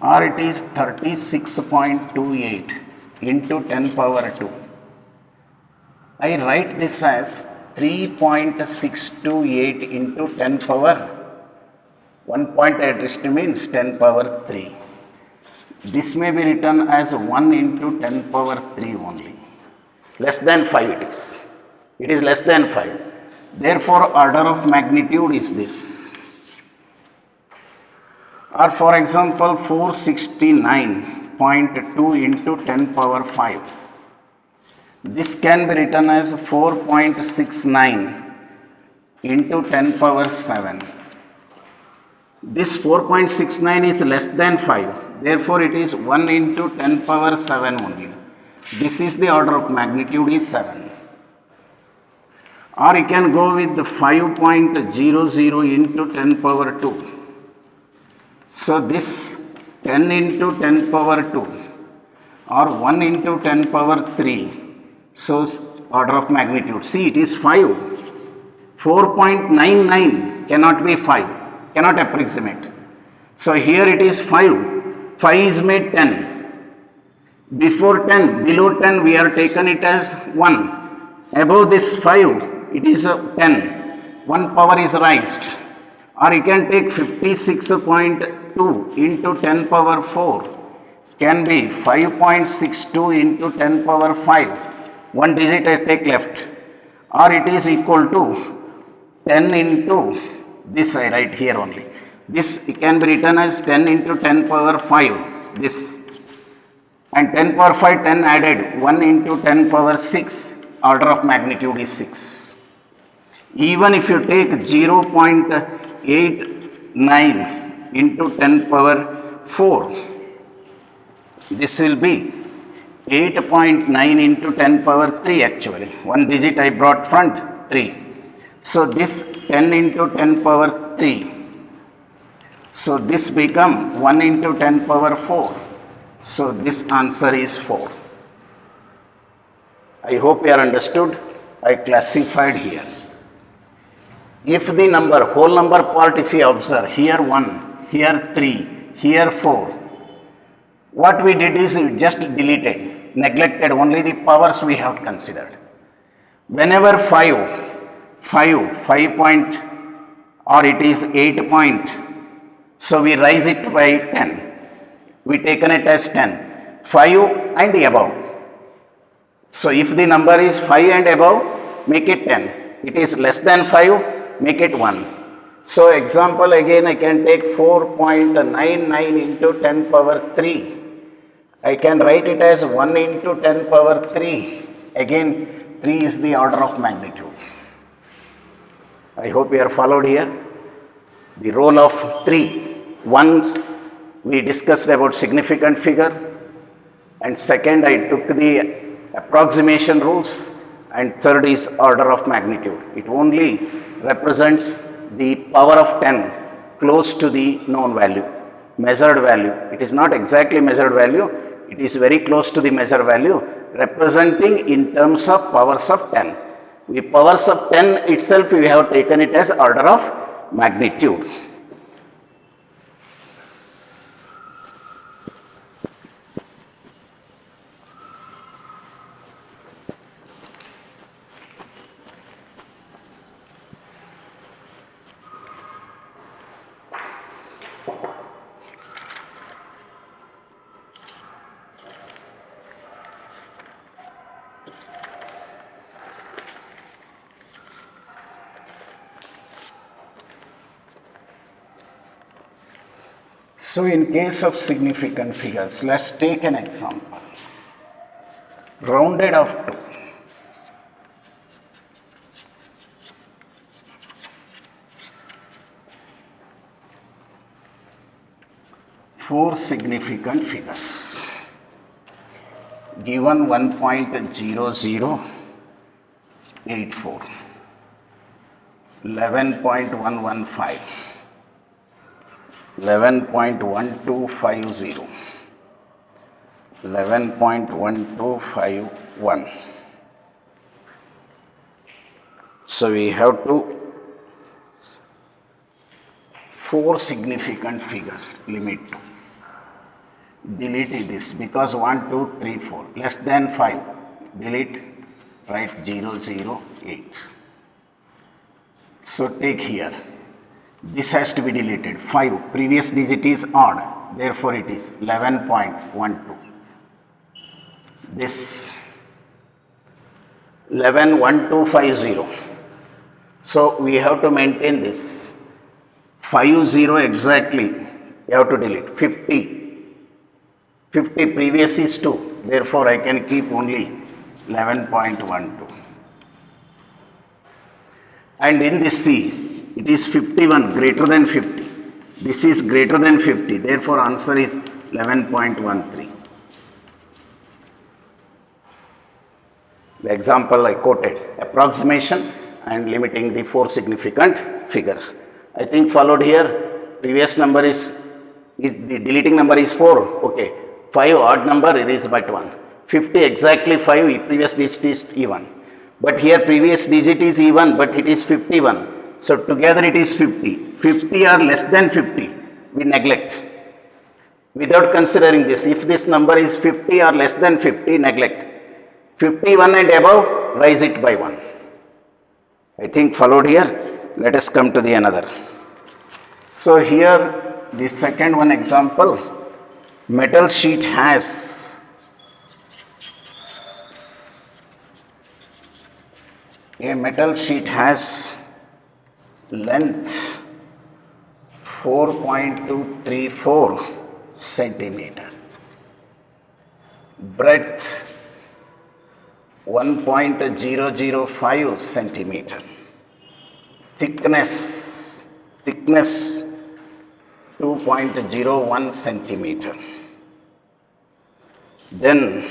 Or it is 36.28 into 10 power 2. I write this as 3.628 into 10 power 1 point addressed means 10 power 3. This may be written as 1 into 10 power 3 only. Less than 5 it is. It is less than 5. Therefore, order of magnitude is this. Or for example, 469.2 into 10 power 5. This can be written as 4.69 into 10 power 7. This 4.69 is less than 5. Therefore, it is 1 into 10 power 7 only. This is the order of magnitude is 7. Or you can go with the 5.00 into 10 power 2. So, this 10 into 10 power 2 or 1 into 10 power 3. So, order of magnitude. See, it is 5. 4.99 cannot be 5. Cannot approximate. So, here it is 5. 5 is made 10. Before 10, below 10 we are taken it as 1. Above this 5, it is 10. 1 power is raised. Or you can take 56.2 into 10 power 4. Can be 5.62 into 10 power 5. 1 digit I take left. Or it is equal to 10 into this I write here only. This can be written as 10 into 10 power 5. This. And 10 power 5, 10 added. 1 into 10 power 6. Order of magnitude is 6. Even if you take 0.89 into 10 power 4. This will be 8.9 into 10 power 3 actually. 1 digit I brought front 3. So this 10 into 10 power 3 So this become 1 into 10 power 4. So this answer is 4. I hope you are understood. I classified here. If the number, whole number part, if you observe, here 1, here 3, here 4, what we did is we just deleted, neglected only the powers we have considered. Whenever 5 point, or it is 8 point, so we raise it by 10. We taken it as 10, 5 and above. So if the number is 5 and above, make it 10. It is less than 5, make it 1. So example again, I can take 4.99 into 10 power 3. I can write it as 1 into 10 power 3. Again, 3 is the order of magnitude. I hope you are followed here. The role of 3. Once we discussed about significant figure, and second I took the approximation rules, and third is order of magnitude. It only represents the power of 10 close to the known value, measured value. It is not exactly measured value, it is very close to the measured value, representing in terms of powers of 10. The powers of 10 itself we have taken it as order of magnitude. So in case of significant figures, let's take an example. Rounded off to 4 significant figures. Given 1.0084, 11.115, 11.1250, 11.1251. So we have to 4 significant figures limit to. Delete this because 1, 2, 3, 4 less than 5. Delete, write 008. So take here. This has to be deleted. 5, previous digit is odd, therefore it is 11.12. This 111250. So we have to maintain this. 50 exactly, you have to delete. 50 previous is 2, therefore I can keep only 11.12. And in this C, it is 51 greater than 50. This is greater than 50, therefore answer is 11.13. The example I quoted, approximation and limiting the 4 significant figures. I think followed here, previous number is the deleting number is 4, okay. 5 odd number, it is but 1. 50 exactly 5, previous digit is even. But here previous digit is even, but it is 51. So together it is 50. 50 or less than 50, we neglect. Without considering this, if this number is 50 or less than 50, neglect. 51 and above, raise it by 1. I think followed here. Let us come to the another. So here, the second one example, metal sheet has length 4.234 centimeter, breadth 1.005 centimeter, thickness 2.01 centimeter. Then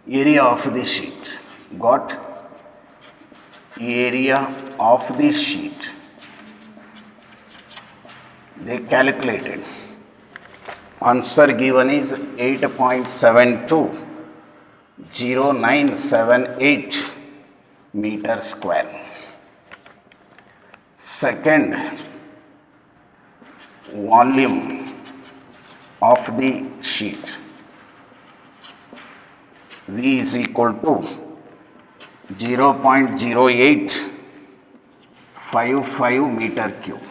area of the sheet, got area of this sheet, they calculated. Answer given is 8.720978 meter square. Second, volume of the sheet, V is equal to 0.0855 meter cube.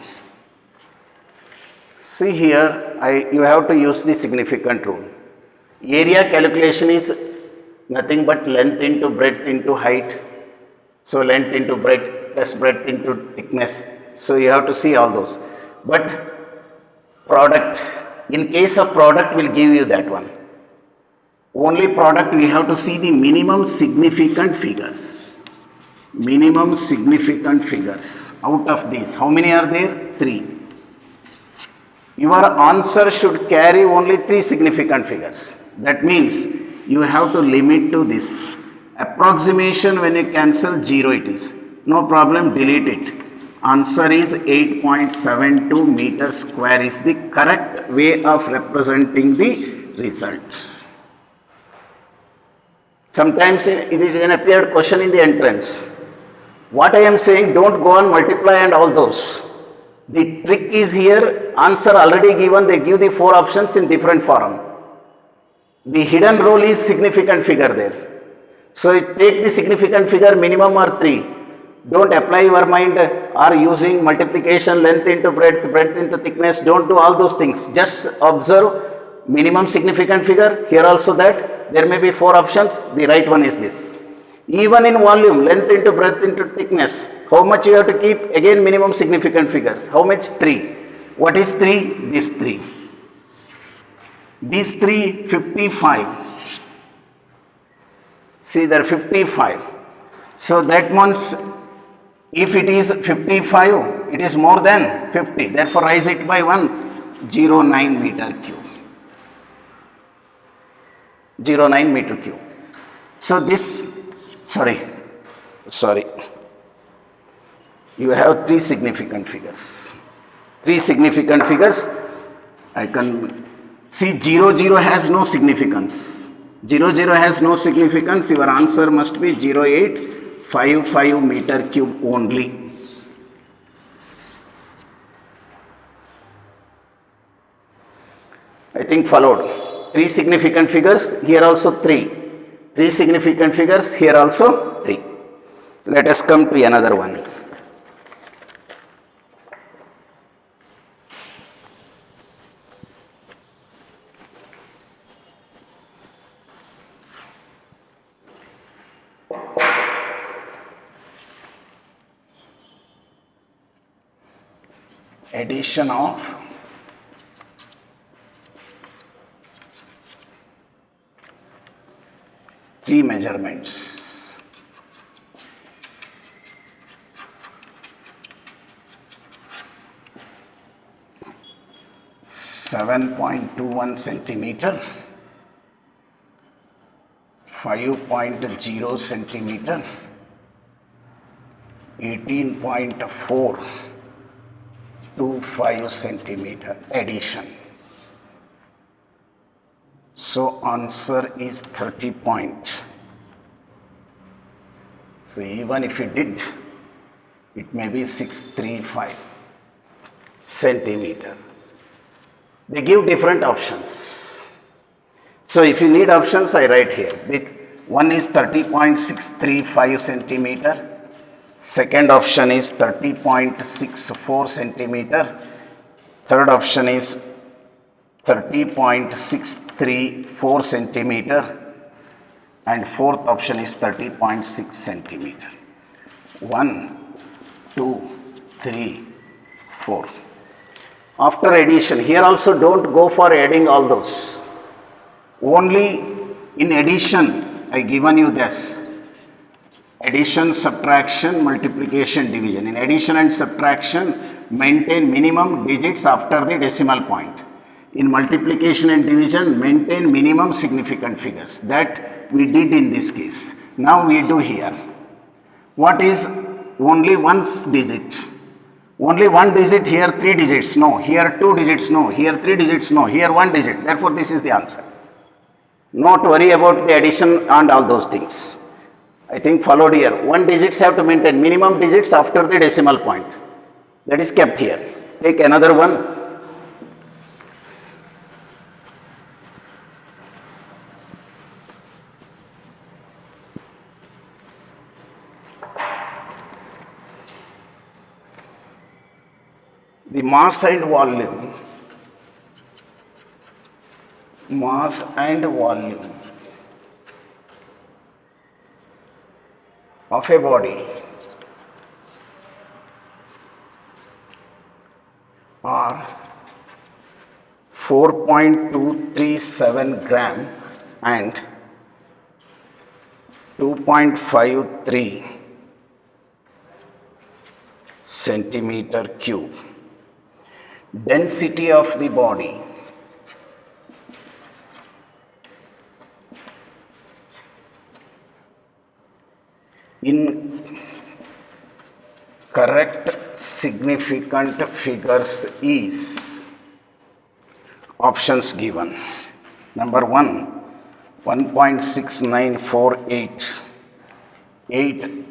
See here, you have to use the significant rule. Area calculation is nothing but length into breadth into height. So length into breadth plus breadth into thickness. So you have to see all those. But product, in case of product, will give you that one. Only product, we have to see the minimum significant figures. Minimum significant figures. Out of these, how many are there? 3. Your answer should carry only 3 significant figures. That means you have to limit to this. Approximation, when you cancel 0 it is. No problem, delete it. Answer is 8.72 meter square is the correct way of representing the result. Sometimes it is an appeared question in the entrance. What I am saying, don't go on multiply and all those. The trick is here, answer already given, they give the 4 options in different form. The hidden rule is significant figure there. So take the significant figure, minimum or 3. Don't apply your mind or using multiplication, length into breadth, breadth into thickness. Don't do all those things. Just observe minimum significant figure. Here also that. There may be 4 options. The right one is this. Even in volume, length into breadth into thickness, how much you have to keep? Again minimum significant figures. How much? 3. What is 3? This 3. These 3, 55. See there, 55. So that means if it is 55, it is more than 50. Therefore raise it by 1, 0.9 meter cube. 0.9 meter cube. So this, sorry, you have 3 significant figures. 3 significant figures. I can see 0, 0 has no significance. 0, 0 has no significance. Your answer must be 0.855 meter cube only. I think followed. 3 significant figures, here also 3. 3 significant figures, here also 3. Let us come to another one. Addition of three measurements. .21 centimeter, 5.0 centimeter, 18.425 centimeter addition. So answer is 30 point. So even if you did, it may be 635 centimeter. They give different options. So if you need options, I write here. One is 30.635 centimeter. Second option is 30.64 centimeter. Third option is 30.634 centimeter. And fourth option is 30.6 centimeter. 1, 2, 3, 4. After addition, here also don't go for adding all those. Only in addition, I given you this. Addition, subtraction, multiplication, division. In addition and subtraction, maintain minimum digits after the decimal point. In multiplication and division, maintain minimum significant figures. That we did in this case. Now we do here. What is only one digit. Only one digit, here 3 digits, no. Here 2 digits, no. Here 3 digits, no. Here 1 digit. Therefore, this is the answer. Not worry about the addition and all those things. I think followed here. 1 digits have to maintain minimum digits after the decimal point. That is kept here. Take another one. The mass and volume of a body are 4.237 gram and 2.53 centimeter cube. Density of the body in correct significant figures is options given. Number 1, 1.6948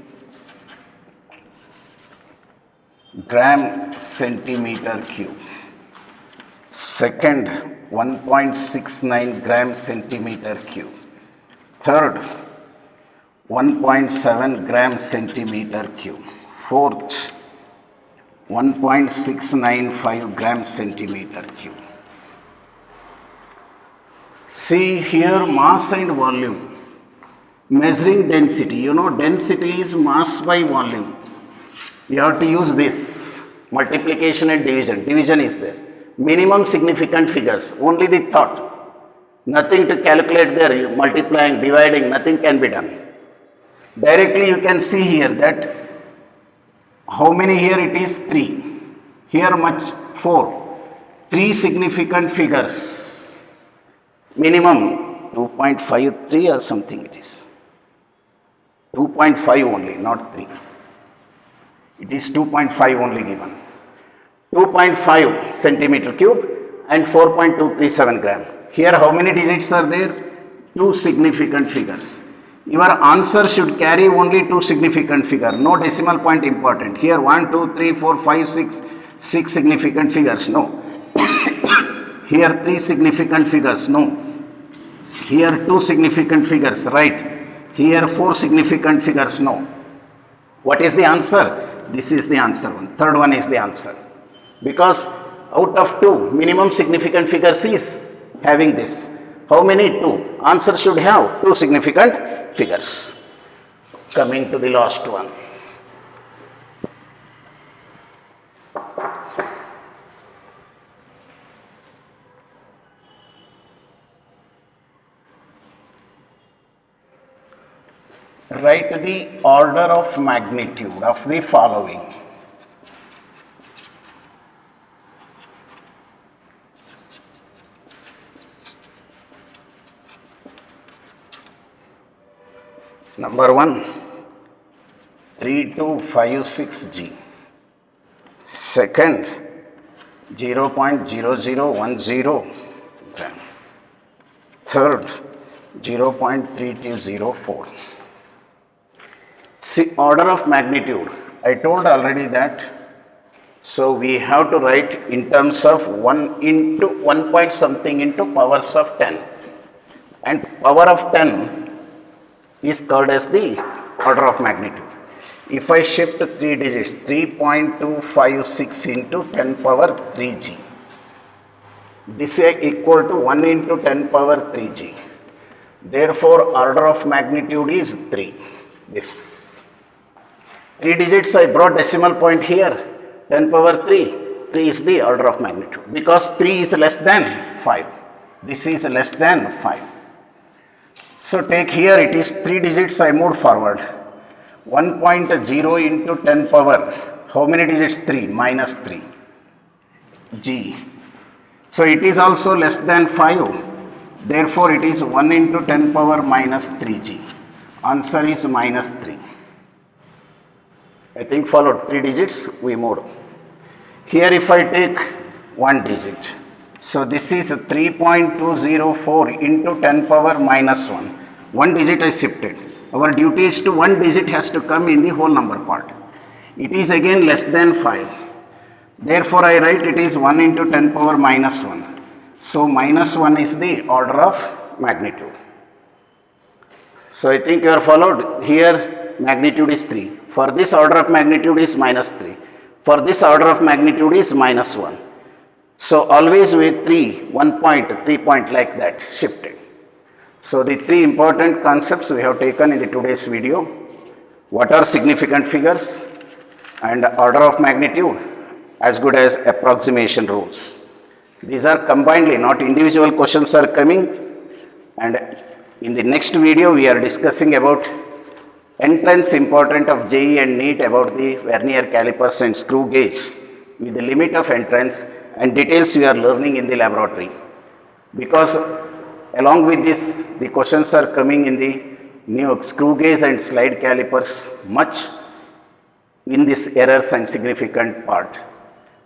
gram centimeter cube. Second, 1.69 gram centimeter cube. Third, 1.7 gram centimeter cube. Fourth, 1.695 gram centimeter cube. See here, mass and volume. Measuring density. You know, density is mass by volume. You have to use this multiplication and division. Division is there. Minimum significant figures. Only the thought. Nothing to calculate there. Multiplying, dividing, nothing can be done. Directly you can see here that how many here it is 3. Here much 4. 3 significant figures. Minimum 2.53 or something it is. 2.5 only, not 3. It is 2.5 only given. 2.5 centimeter cube and 4.237 gram. Here how many digits are there? 2 significant figures. Your answer should carry only 2 significant figures. No decimal point important. Here 1, 2, 3, 4, 5, 6 significant figures. No. Here 3 significant figures. No. Here 2 significant figures. Right. Here 4 significant figures. No. What is the answer? This is the answer one. Third one is the answer. Because out of 2, minimum significant figures is having this. How many? 2. Answer should have 2 significant figures. Coming to the last one. Write the order of magnitude of the following. Number 1, 3256 G. Second, 0.0010 gram. Third, 0.3204. See, order of magnitude. I told already that. So we have to write in terms of 1 into 1 point something into powers of 10. And power of 10 is called as the order of magnitude. If I shift 3 digits, 3.256 into 10 power 3g. This is equal to 1 into 10 power 3g. Therefore, order of magnitude is 3. This. 3 digits I brought decimal point here. 10 power 3. 3 is the order of magnitude. Because 3 is less than 5. This is less than 5. So take here it is 3 digits I moved forward. 1.0 into 10 power. How many digits? 3 minus 3. G. So it is also less than 5. Therefore it is 1 into 10 power minus 3g. Answer is minus 3. I think followed 3 digits, we moved. Here if I take 1 digit, so this is 3.204 into 10 power minus 1. 1 digit I shifted. Our duty is to 1 digit has to come in the whole number part. It is again less than 5. Therefore, I write it is 1 into 10 power minus 1. So, minus 1 is the order of magnitude. So, I think you are followed. Here magnitude is 3. For this order of magnitude is minus 3. For this order of magnitude is minus 1. So, always with 3 point like that shifted. So, the 3 important concepts we have taken in the today's video. What are significant figures and order of magnitude as good as approximation rules. These are combinedly, not individual questions are coming, and in the next video we are discussing about entrance important of JEE and NEET about the vernier calipers and screw gauge with the limit of entrance and details we are learning in the laboratory. Because along with this, the questions are coming in the new screw gauge and slide calipers much in this errors and significant part.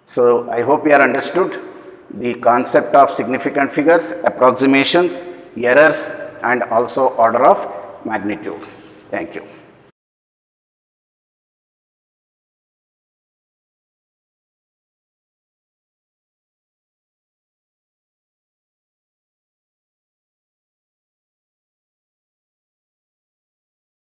So, I hope you are understood the concept of significant figures, approximations, errors and also order of magnitude. Thank you.